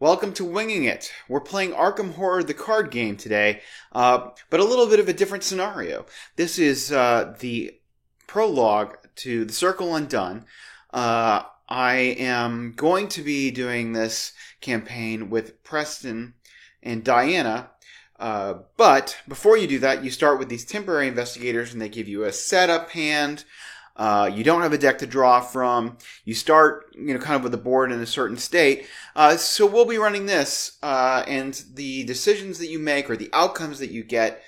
Welcome to Winging It. We're playing Arkham Horror, the card game today, but a little bit of a different scenario. This is the prologue to The Circle Undone. I am going to be doing this campaign with Preston and Diana, but before you do that, you start with these temporary investigators, and they give you a setup hand. You don't have a deck to draw from. You start, kind of with the board in a certain state. So we'll be running this, and the decisions that you make or the outcomes that you get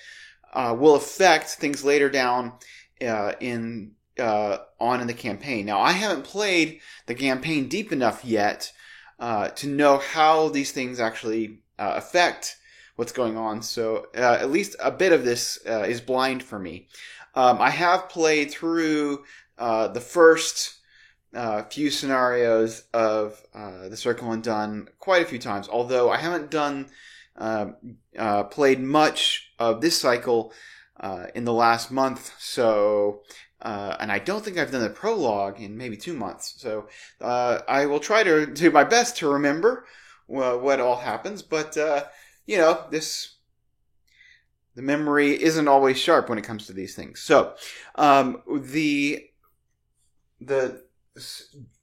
will affect things later down in the campaign. Now, I haven't played the campaign deep enough yet to know how these things actually affect what's going on. So at least a bit of this is blind for me. I have played through the first few scenarios of The Circle Undone quite a few times, although I haven't played much of this cycle in the last month, so and I don't think I've done the prologue in maybe 2 months, so I will try to do my best to remember what all happens, but the memory isn't always sharp when it comes to these things. So,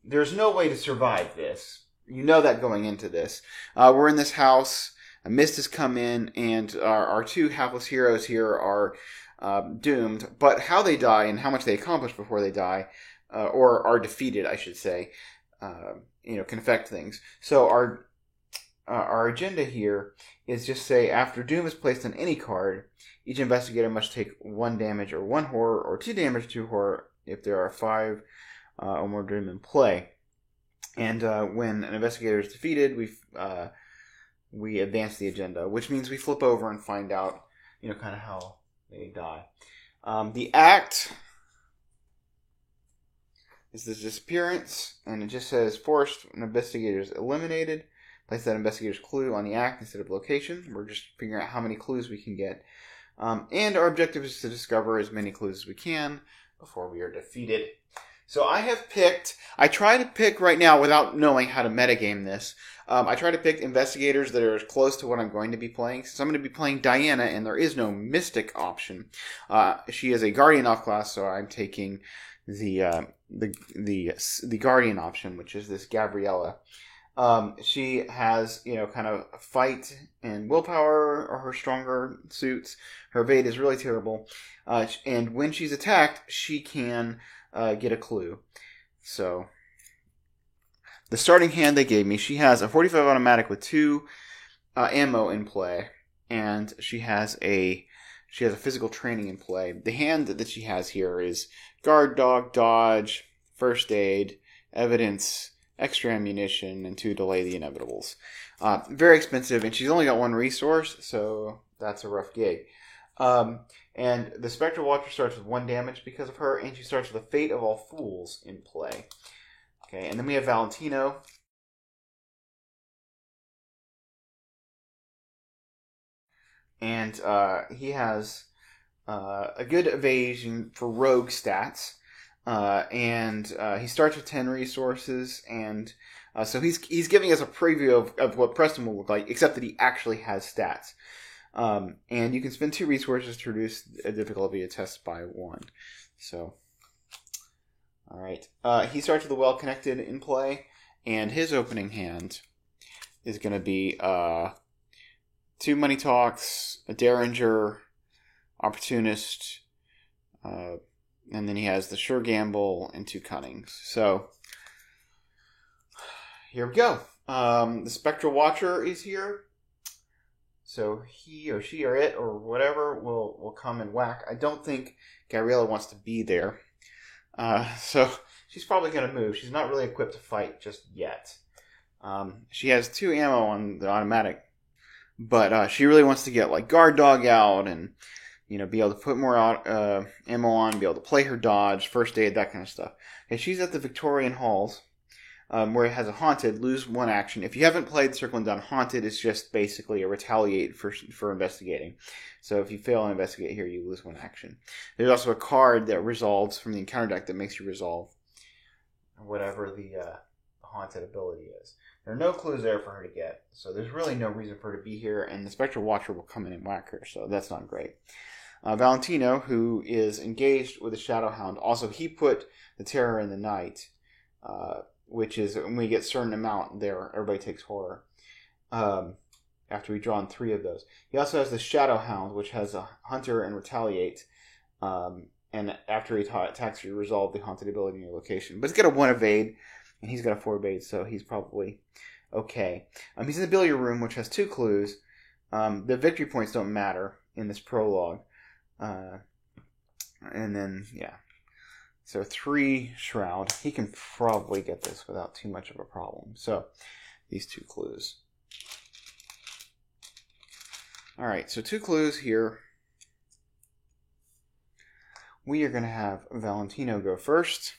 there's no way to survive this. You know that going into this. We're in this house. A mist has come in, and our two hapless heroes here are doomed. But how they die and how much they accomplish before they die, or are defeated, I should say, can affect things. So our agenda here is just say, after doom is placed on any card, each investigator must take 1 damage or 1 horror, or 2 damage, 2 horror, if there are 5 or more doom in play. And when an investigator is defeated, we advance the agenda, which means we flip over and find out, kind of how they die. The act is the disappearance, and it just says, forced an investigator is eliminated. Place that investigator's clue on the act instead of location. We're just figuring out how many clues we can get. And our objective is to discover as many clues as we can before we are defeated. So I try to pick right now without knowing how to metagame this. I try to pick investigators that are as close to what I'm going to be playing. So I'm going to be playing Diana, and there is no mystic option. She is a guardian off class, so I'm taking the guardian option, which is this Gabriella. She has, kind of fight and willpower are her stronger suits. Her evade is really terrible. And when she's attacked, she can get a clue. So, the starting hand they gave me, she has a 45 automatic with 2 ammo in play. And she has a physical training in play. The hand that she has here is guard dog, dodge, first aid, evidence, extra ammunition, and 2 delay the inevitables. Very expensive, and she's only got 1 resource, so that's a rough gig. And the Spectral Watcher starts with 1 damage because of her, and she starts with the Fate of All Fools in play. Okay, and then we have Valentino. And he has a good evasion for rogue stats. And he starts with 10 resources, and so he's giving us a preview of what Preston will look like, except that he actually has stats. And you can spend 2 resources to reduce a difficulty of test by 1. So, all right. He starts with a well-connected in play, and his opening hand is going to be 2 money talks, a Derringer, opportunist, and then he has the Sure Gamble and 2 Cunnings. So, here we go. The Spectral Watcher is here. So, he or she or it or whatever will come and whack. I don't think Gabriella wants to be there. So, she's probably going to move. She's not really equipped to fight just yet. She has 2 ammo on the automatic. But she really wants to get, like, Guard Dog out and be able to put more ammo on, be able to play her dodge, first aid, that kind of stuff. Okay, she's at the Victorian Halls, where it has a Haunted, lose 1 action. If you haven't played Circle Undone, Haunted is just basically a retaliate for investigating. So if you fail to investigate here, you lose 1 action. There's also a card that resolves from the encounter deck that makes you resolve whatever the Haunted ability is. There are no clues there for her to get, so there's really no reason for her to be here, and the Spectral Watcher will come in and whack her, so that's not great. Valentino, who is engaged with the Shadowhound, also he put the Terror in the Night, which is when we get a certain amount there, everybody takes horror. After we've drawn 3 of those. He also has the Shadowhound, which has a Hunter and Retaliate, and after he attacks, you resolve the haunted ability in your location. But he's got a 1 evade, and he's got a 4 evade, so he's probably okay. He's in the billiard room, which has 2 clues. The victory points don't matter in this prologue. And then, yeah. So 3 Shroud. He can probably get this without too much of a problem. So, these 2 clues. Alright, so 2 clues here. We are going to have Valentino go first.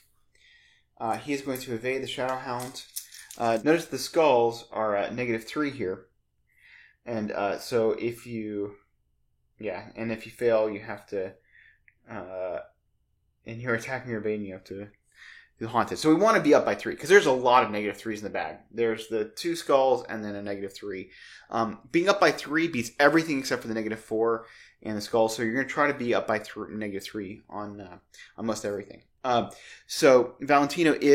He is going to evade the Shadowhound. Notice the skulls are at -3 here. And so if you... Yeah, and if you fail, you have to... and you're attacking or evading, you have to do Haunted. So we want to be up by 3, because there's a lot of -3s in the bag. There's the 2 skulls and then a -3. Being up by 3 beats everything except for the -4 and the skull. So you're going to try to be up by -3 on most everything. So Valentino he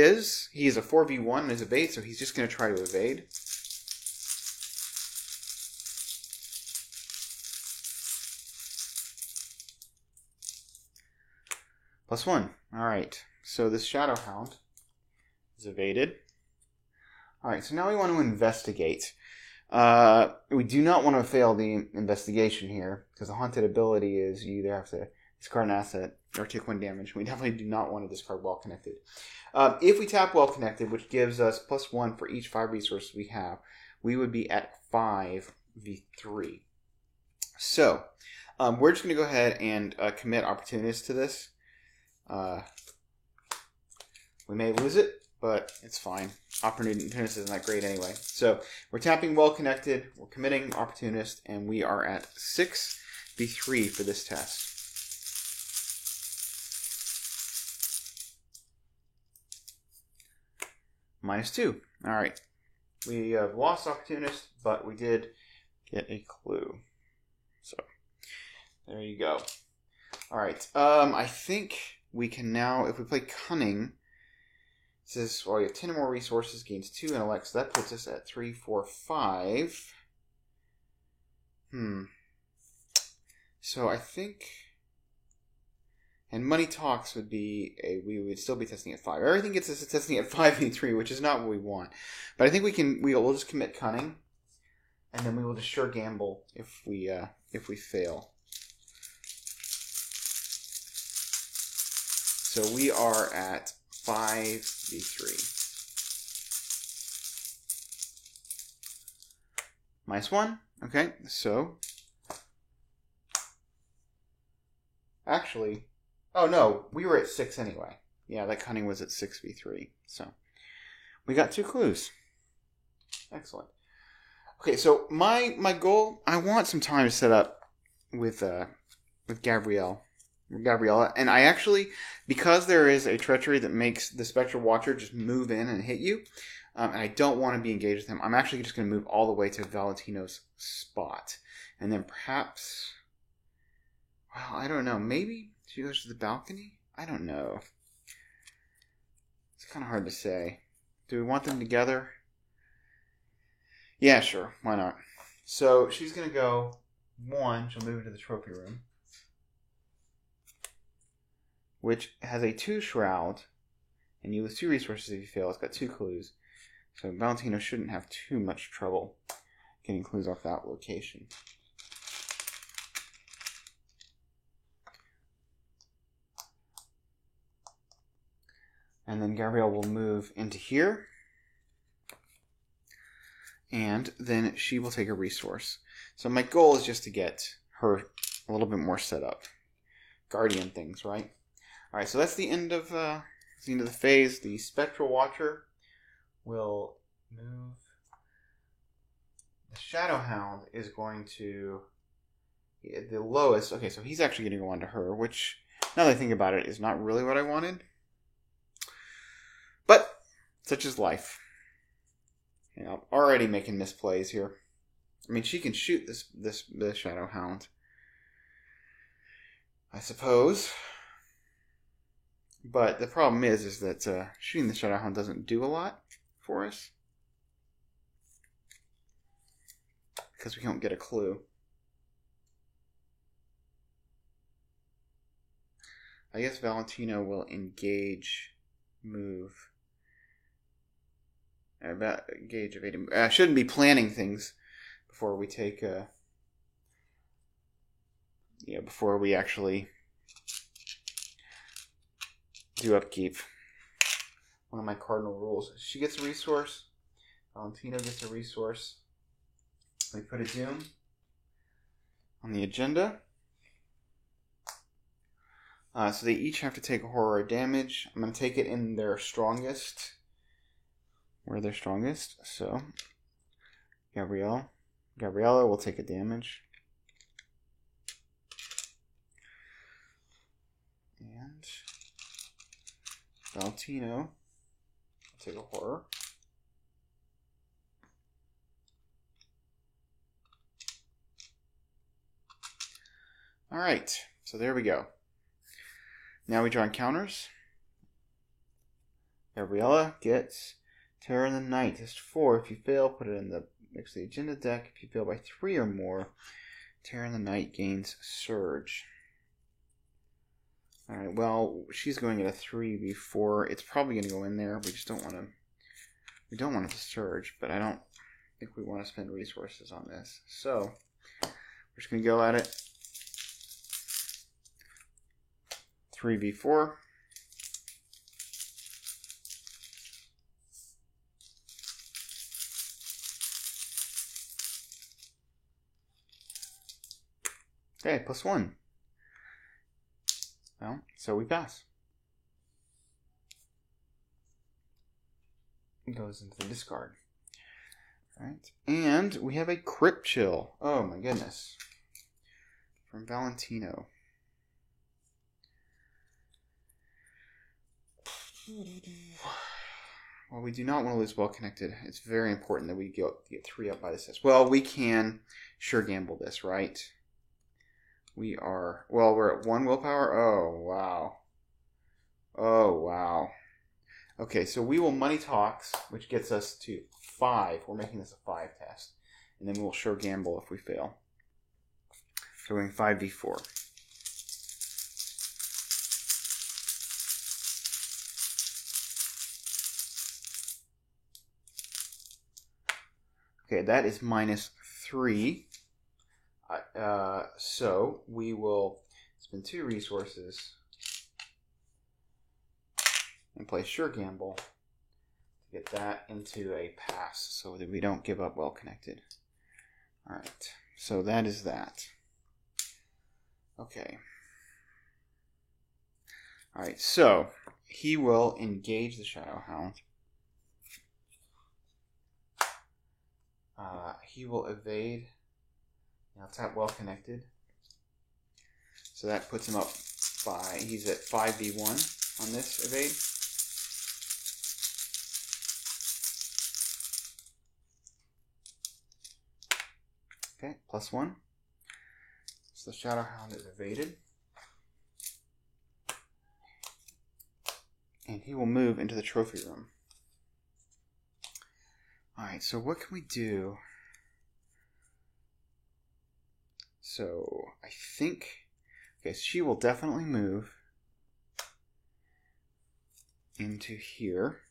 is a 4v1 and is evade, so he's just going to try to evade. +1. Alright, so this Shadowhound is evaded. Alright, so now we want to investigate. We do not want to fail the investigation here, because the haunted ability is you either have to discard an asset or take 1 damage. We definitely do not want to discard Well Connected. If we tap Well Connected, which gives us +1 for each 5 resources we have, we would be at 5v3. So, we're just going to go ahead and commit Opportunist to this. We may lose it, but it's fine. Opportunist isn't that great anyway. So we're tapping Well Connected, we're committing Opportunist, and we are at 6v3 for this test. -2. Alright. We have lost Opportunist, but we did get a clue. So, there you go. Alright, I think we can now, if we play Cunning, it says, well, you have 10 or more resources, gains 2 intellect, so that puts us at 3, 4, 5. So I think, and Money Talks would be, we would still be testing at 5. Everything gets us testing at 5v3, which is not what we want. But I think we'll just commit Cunning, and then we will just sure gamble if we fail. So we are at 5v3. -1. Okay, so... Actually... Oh, no, we were at 6 anyway. Yeah, that Cunning was at 6v3. So, we got 2 clues. Excellent. Okay, so my goal... I want some time to set up with Gabriella, and I actually, because there is a treachery that makes the Spectral Watcher just move in and hit you, and I don't want to be engaged with him, I'm actually just going to move all the way to Valentino's spot. And then perhaps, well, I don't know, maybe she goes to the balcony? I don't know. It's kind of hard to say. Do we want them together? Yeah, sure, why not? So she's going to go, 1, she'll move into the trophy room, which has a 2 Shroud, and you lose 2 resources if you fail. It's got 2 clues. So Valentino shouldn't have too much trouble getting clues off that location. And then Gabrielle will move into here, and then she will take a resource. So my goal is just to get her a little bit more set up. Guardian things, right? Alright, so that's the end of the phase. The Spectral Watcher will move. The Shadowhound is going to... The lowest... Okay, so he's actually going to go on to her, which, now that I think about it, is not really what I wanted. But, such is life. You know, I'm already making misplays here. I mean, she can shoot this Shadow Hound, I suppose. But the problem is that shooting the Shadow Hound doesn't do a lot for us. Because we don't get a clue. I guess Valentino will engage, move. Engage, evade, move. I shouldn't be planning things before we take before we actually do upkeep. One of my cardinal rules. She gets a resource. Valentino gets a resource. We put a Doom on the agenda. So they each have to take a horror damage. I'm going to take it in their strongest. Where they're strongest. So, Gabriella will take a damage. And Valentino will take a horror. Alright, so there we go. Now we draw encounters. Gabriella gets Terror in the Night. Test 4. If you fail, put it in the next to the agenda deck. If you fail by 3 or more, Terror in the Night gains Surge. Alright, well, she's going at a 3v4. It's probably going to go in there. We just don't want to... We don't want it to Surge, but I don't think we want to spend resources on this. So, we're just going to go at it. 3v4. Okay, +1. Well, so we pass. It goes into the discard. Alright, and we have a Crypt Chill. Oh my goodness. From Valentino. Well, we do not want to lose Well Connected. It's very important that we get 3 up by this test. Well, we can sure gamble this, right? We are... Well, we're at 1 willpower. Oh, wow. Oh, wow. Okay, so we will Money Talks, which gets us to 5. We're making this a 5 test. And then we'll sure gamble if we fail. So we're going 5v4. Okay, that is -3. So we will spend 2 resources and play Sure Gamble to get that into a pass so that we don't give up Well Connected. Alright, so that is that. Okay. Alright, so he will engage the Shadow Hound. He will evade. Now tap Well Connected. So that puts him up by, he's at 5v1 on this evade. Okay, +1. So the Shadow Hound is evaded. And he will move into the trophy room. Alright, so what can we do? So, I think... Okay, so she will definitely move into here.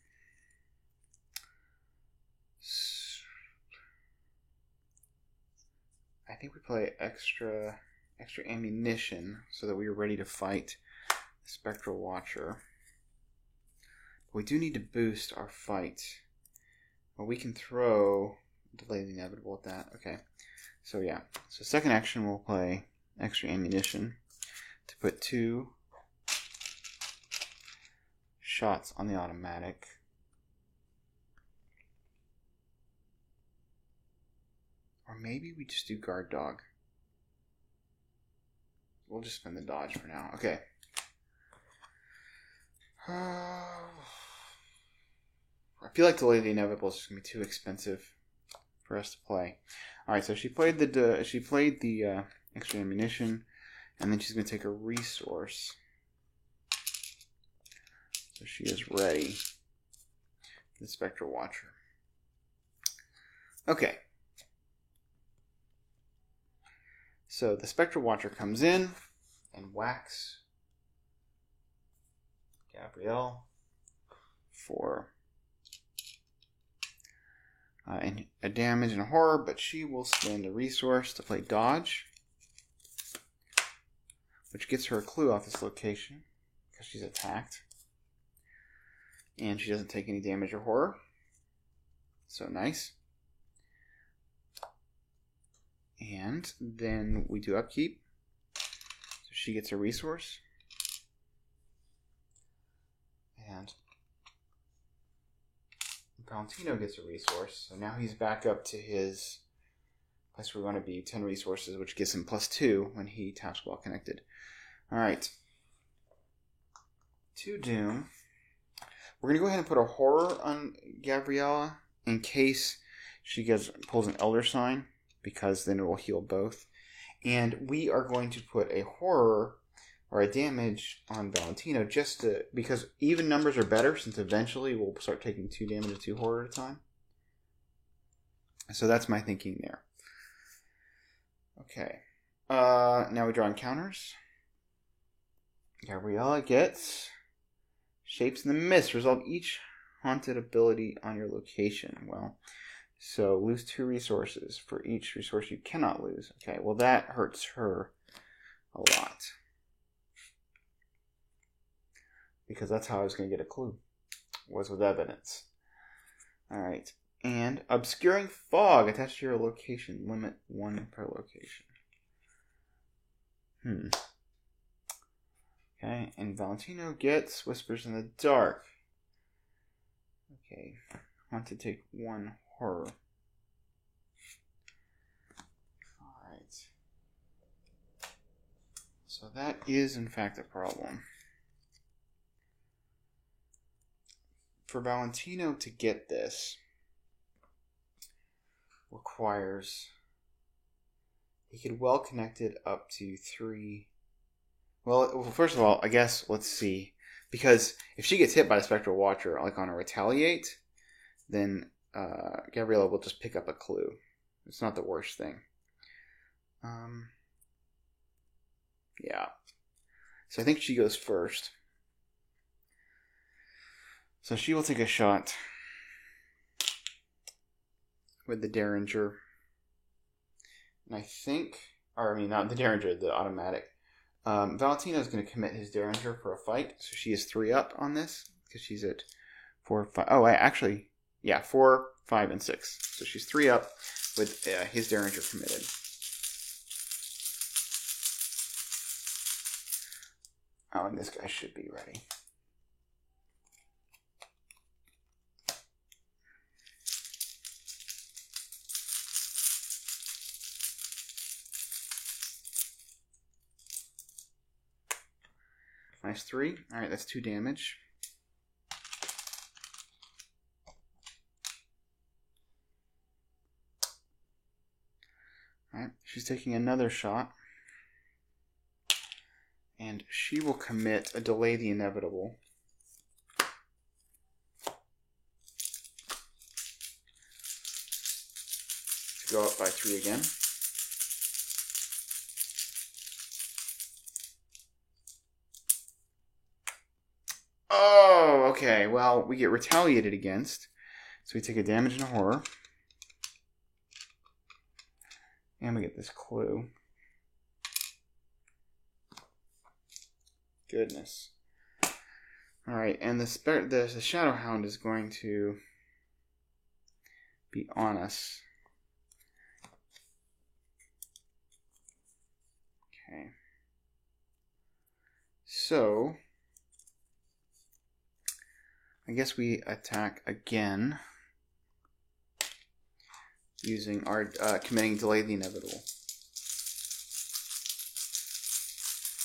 I think we play extra ammunition so that we are ready to fight the Spectral Watcher. But we do need to boost our fight. Well, we can throw Delay the Inevitable at that. Okay. So yeah. So second action we'll play extra ammunition to put 2 shots on the automatic. Or maybe we just do Guard Dog. We'll just spend the dodge for now. Okay. I feel like Delay the Inevitable is just going to be too expensive for us to play. Alright, so she played the extra ammunition, and then she's going to take a resource. So she is ready. The Spectral Watcher. Okay. So the Spectral Watcher comes in and whacks Gabrielle for a damage and a horror, but she will spend a resource to play dodge, which gets her a clue off this location because she's attacked. And she doesn't take any damage or horror. So nice. And then we do upkeep. So she gets a resource. And Valentino gets a resource. So now he's back up to his place where we want to be, 10 resources, which gives him +2 when he taps while connected. Alright. To Doom. We're going to go ahead and put a horror on Gabriella in case she pulls an Elder Sign, because then it will heal both. And we are going to put a horror or a damage on Valentino because even numbers are better, since eventually we'll start taking 2 damage and 2 horror at a time. So that's my thinking there. Okay. Now we draw encounters. Gabriella gets Shapes in the Mist. Resolve each haunted ability on your location. Well, so lose 2 resources for each resource you cannot lose. Okay, well that hurts her a lot. Because that's how I was going to get a clue. Was with evidence. Alright. And Obscuring Fog attached to your location. Limit 1 per location. Okay, and Valentino gets Whispers in the Dark. Okay, I want to take 1 horror. Alright. So that is in fact a problem. For Valentino to get this requires he could well connect it up to 3. Well, first of all, I guess let's see, because if she gets hit by the Spectral Watcher, like on a Retaliate, then Gabriella will just pick up a clue. It's not the worst thing. Yeah. So I think she goes first. So she will take a shot with the Derringer. And I think, not the Derringer, the automatic. Valentino is going to commit his Derringer for a fight. So she is 3 up on this because she's at 4, 5. Oh, 4, 5, and 6. So she's 3 up with his Derringer committed. Oh, and this guy should be ready. Nice 3. Alright, that's 2 damage. Alright, she's taking another shot. And she will commit a Delay the Inevitable. To go up by 3 again. Oh, okay. Well, we get retaliated against. So we take a damage and a horror. And we get this clue. Goodness. Alright, and the Shadow Hound is going to be on us. Okay. So I guess we attack again using our committing Delay the Inevitable.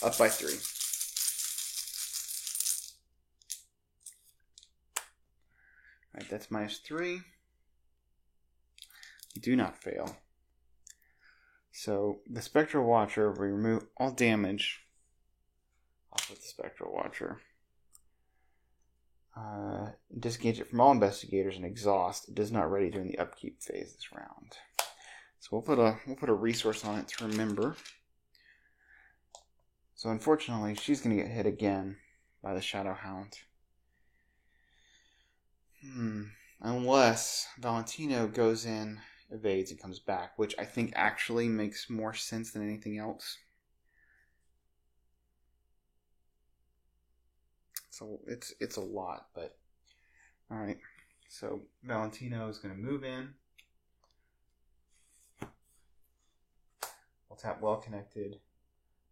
Up by 3. Alright, that's -3. You do not fail. So the Spectral Watcher, we remove all damage off of the Spectral Watcher. Disengage it from all investigators and exhaust. It does not ready during the upkeep phase this round. So we'll put a resource on it to remember. So unfortunately, she's going to get hit again by the Shadow Hound. Unless Valentino goes in, evades, and comes back, which I think actually makes more sense than anything else. So it's a lot, but alright. So Valentino is going to move in. We'll tap Well Connected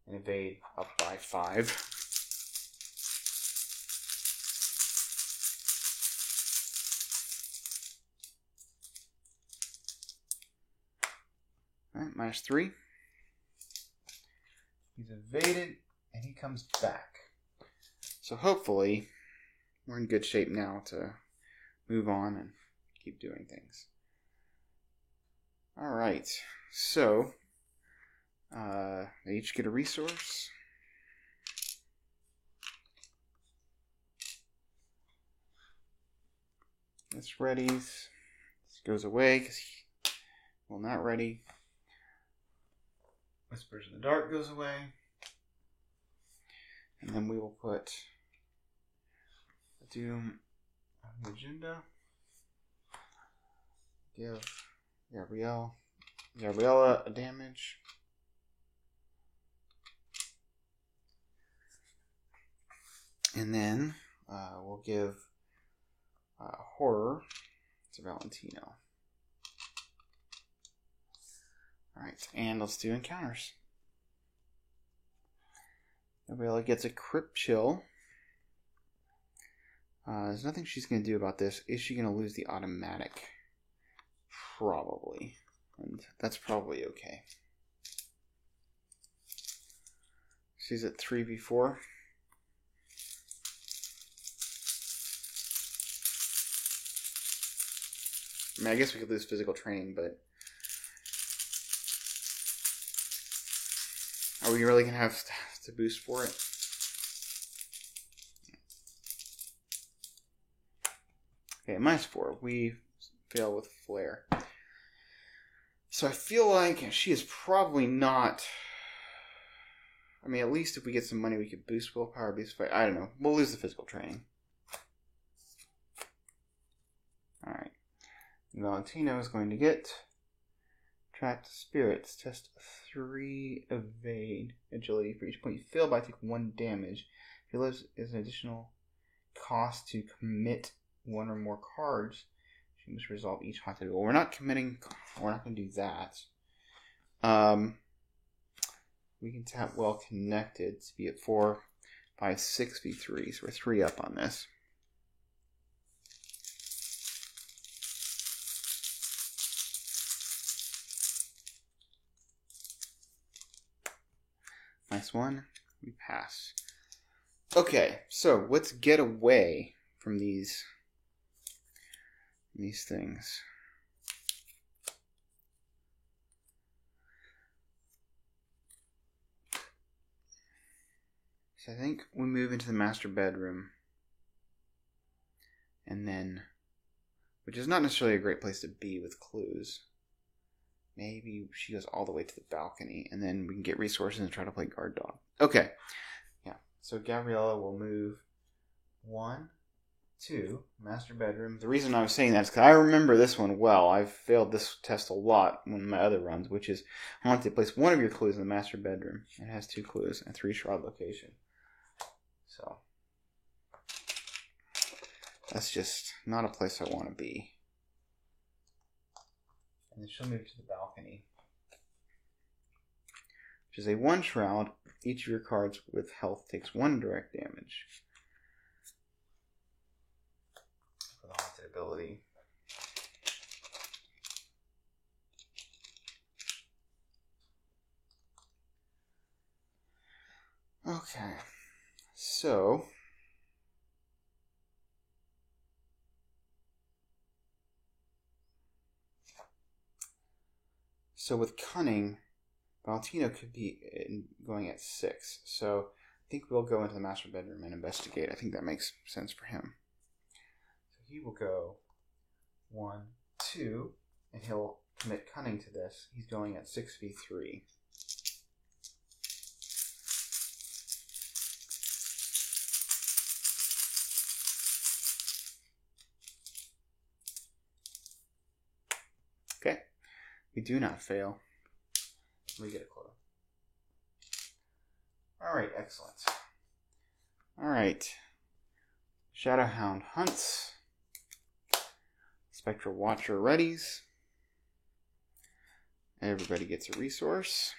and evade up by 5. Alright, -3. He's evaded and he comes back. So hopefully we're in good shape now to move on and keep doing things. Alright, so they each get a resource. This readies. This goes away because he will not ready. Whispers in the Dark goes away. And then we will put Doom on the agenda. Give Gabriella a damage. And then we'll give Horror to Valentino. Alright, and let's do encounters. Gabriella gets a Crypt Chill. There's nothing she's going to do about this. Is she going to lose the automatic? Probably. And that's probably okay. She's at 3v4. I mean, I guess we could lose physical training, but are we really going to have to boost for it? Okay, -4. We fail with Flare. So I feel like she is probably not... I mean, at least if we get some money, we could boost willpower, boost fight. I don't know. We'll lose the physical training. Alright. Valentino is going to get Trapped Spirits. Test 3 evade agility. For each point you fail by, take 1 damage. If he lives, is an additional cost to commit 1 or more cards. She must resolve each haunted. Well, we're not committing. We're not going to do that. We can tap Well Connected to be at 4, 5, 6 v3. So we're 3 up on this. -1. We pass. Okay, so let's get away from these things. So I think we move into the master bedroom. And then, which is not necessarily a great place to be with clues. Maybe she goes all the way to the balcony, and then we can get resources and try to play guard dog. Okay. Yeah. So Gabriella will move 1, 2, master bedroom. The reason I was saying that is because I remember this one well. I've failed this test a lot in my other runs, which is I want to place one of your clues in the master bedroom. It has 2 clues and 3 shroud location. So that's just not a place I want to be. And then she'll move to the balcony, which is a 1 shroud. Each of your cards with health takes 1 direct damage for the haunted ability. Okay, so So with cunning, Valentino could be going at 6. So I think we'll go into the master bedroom and investigate. I think that makes sense for him. So he will go 1, 2, and he'll commit cunning to this. He's going at 6v3. Okay. We do not fail. We get a clue. Alright, excellent. Alright. Shadowhound hunts. Spectral Watcher readies. Everybody gets a resource.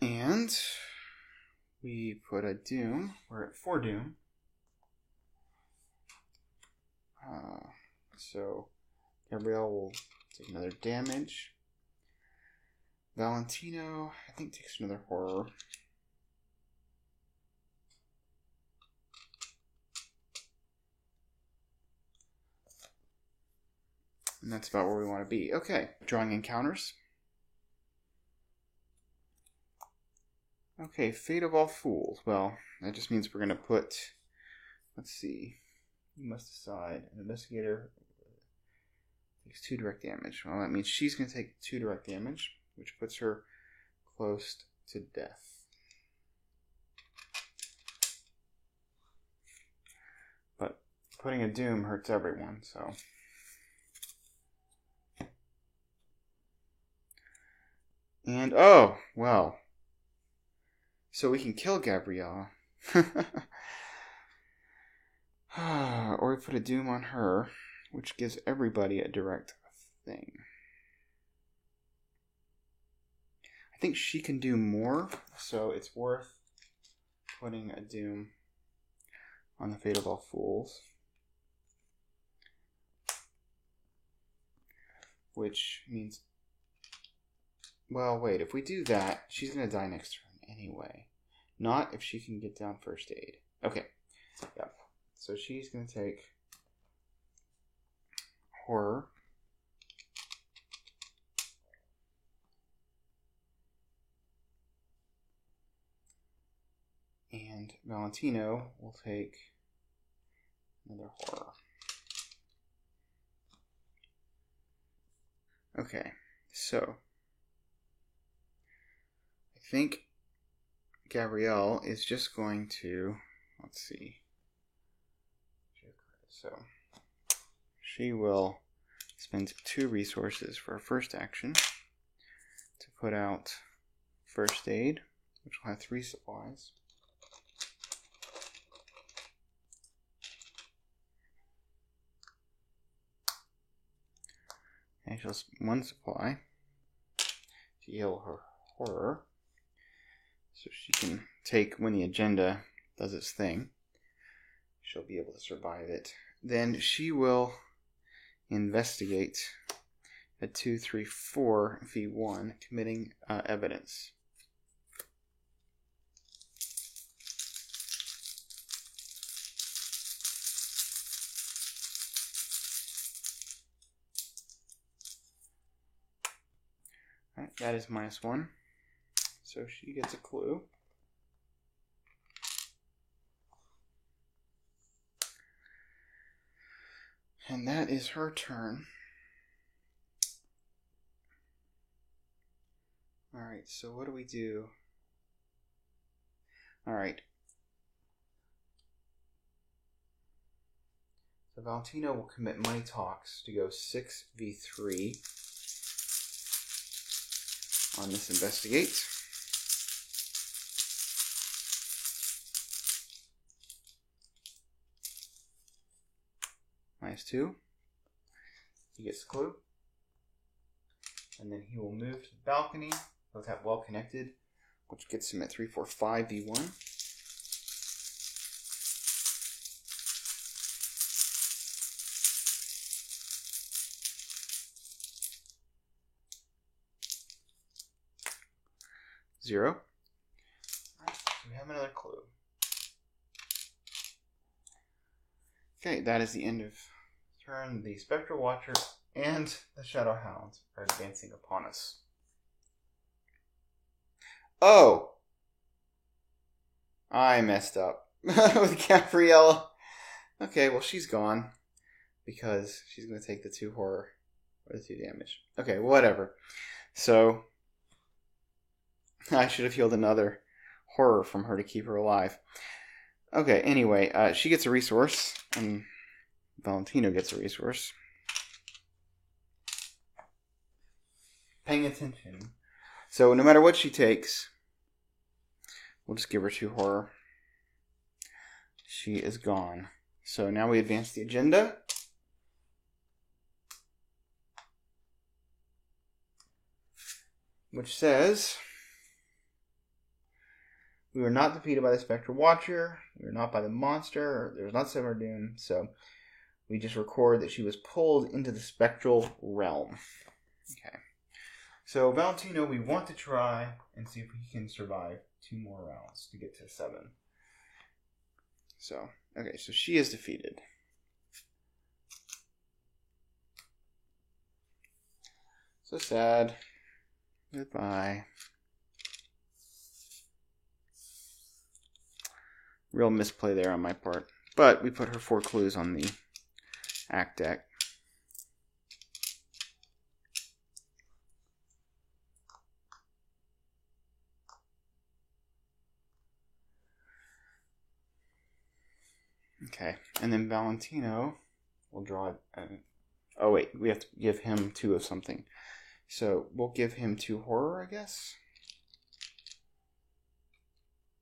And we put a doom. We're at 4 doom. So Gabrielle will take another damage. Valentino, I think, takes another horror. And that's about where we want to be. Okay, drawing encounters. Okay, Fate of All Fools. Well, that just means we're going to put, let's see, you must decide. An investigator takes 2 direct damage. Well, that means she's going to take 2 direct damage, which puts her close to death. But putting a doom hurts everyone, so. And, oh, well. So we can kill Gabrielle. Or we put a doom on her, which gives everybody a direct thing. I think she can do more, so it's worth putting a doom on the Fate of All Fools. Which means, well, wait, if we do that, she's going to die next turn anyway. Not if she can get down first aid. Okay, yep. So she's going to take horror. And Valentino will take another horror. Okay, so I think Gabrielle is just going to, let's see. So she will spend 2 resources for her first action to put out first aid, which will have 3 supplies. And she'll spend 1 supply to heal her horror. So she can take, when the agenda does its thing, she'll be able to survive it. Then she will investigate at 2, 3, 4 V1, committing evidence. All right, that is -1. So she gets a clue. And that is her turn. Alright, so what do we do? Alright. So Valentino will commit money talks to go 6v3 on this investigate. -2. He gets the clue. And then he will move to the balcony. Both have well connected, which gets him at 3, 4, 5 V1. Zero. Alright, so we have another clue. Okay, that is the end of turn. The Spectral Watcher and the Shadow Hound are advancing upon us. Oh! I messed up with Gabriella. Okay, well, she's gone because she's going to take the 2 horror or the 2 damage. Okay, whatever. So, I should have healed another horror from her to keep her alive. Okay, anyway, she gets a resource, and Valentino gets a resource. Paying attention. So, no matter what she takes, we'll just give her 2 horror. She is gone. So now we advance the agenda. Which says, we were not defeated by the Spectral Watcher. We were not by the monster. There was not Sever Doom. So we just record that she was pulled into the Spectral Realm. Okay. So Valentino, we want to try and see if we can survive 2 more rounds to get to 7. So, okay, so she is defeated. So sad. Goodbye. Real misplay there on my part. But we put her 4 clues on the act deck. Okay, and then Valentino will draw... oh wait, we have to give him 2 of something. So we'll give him 2 horror, I guess?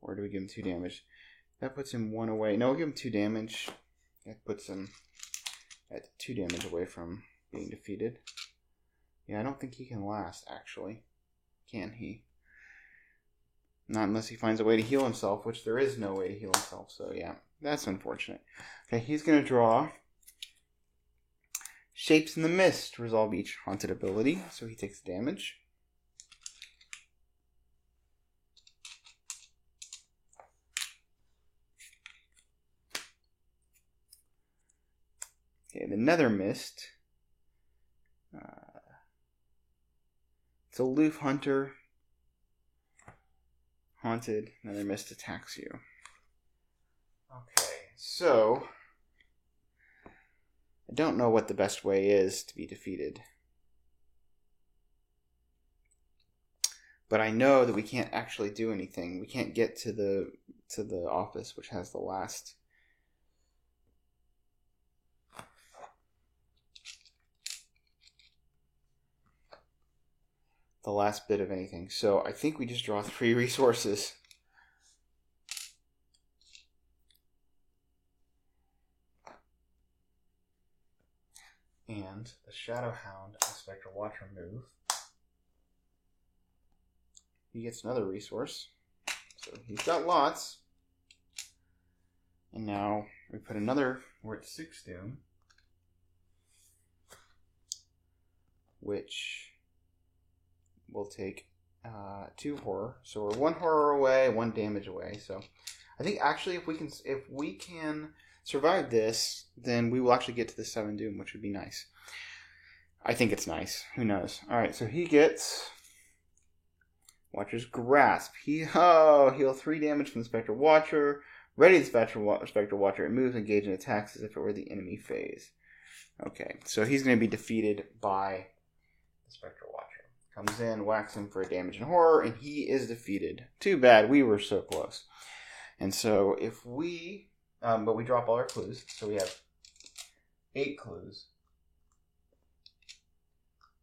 Or do we give him 2 damage? That puts him 1 away. No, we'll give him 2 damage. That puts him at 2 damage away from being defeated. Yeah, I don't think he can last, actually. Can he? Not unless he finds a way to heal himself, which there is no way to heal himself, so yeah. That's unfortunate. Okay, he's going to draw Shapes in the Mist. Resolve each haunted ability, so he takes damage. Okay, the Nether Mist. It's a Aloof Hunter. Haunted. Nether Mist attacks you. Okay, so I don't know what the best way is to be defeated. But I know that we can't actually do anything. We can't get to the office, which has the last bit of anything. So I think we just draw 3 resources. And the Shadow Hound and the Spectral Watcher move. He gets another resource. So he's got lots. And now we put another, we're at 6 doom. Which will take 2 horror. So we're 1 horror away, 1 damage away. So I think actually if we can survive this, then we will actually get to the 7 doom, which would be nice. I think it's nice. Who knows? Alright, so he gets Watcher's Grasp. Heal 3 damage from the Spectral Watcher. Ready the Spectral Watcher. It moves, engage, and attacks as if it were the enemy phase. Okay, so he's going to be defeated by the Spectral Watcher. Comes in, whacks him for damage and horror, and he is defeated. Too bad, we were so close. And so if we... but we drop all our clues, so we have 8 clues,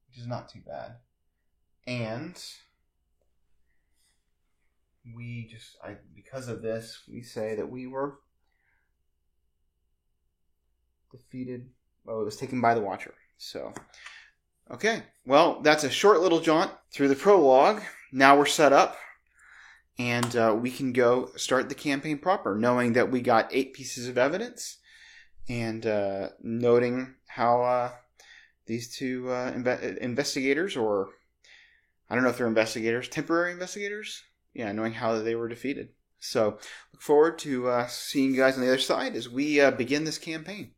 which is not too bad. And we just, because of this, we say that we were defeated. Well, it was taken by the Watcher. So, okay. Well, that's a short little jaunt through the prologue. Now we're set up. And we can go start the campaign proper, knowing that we got 8 pieces of evidence, and noting how these 2 investigators, or I don't know if they're investigators, temporary investigators? Yeah, knowing how they were defeated. So look forward to seeing you guys on the other side as we begin this campaign.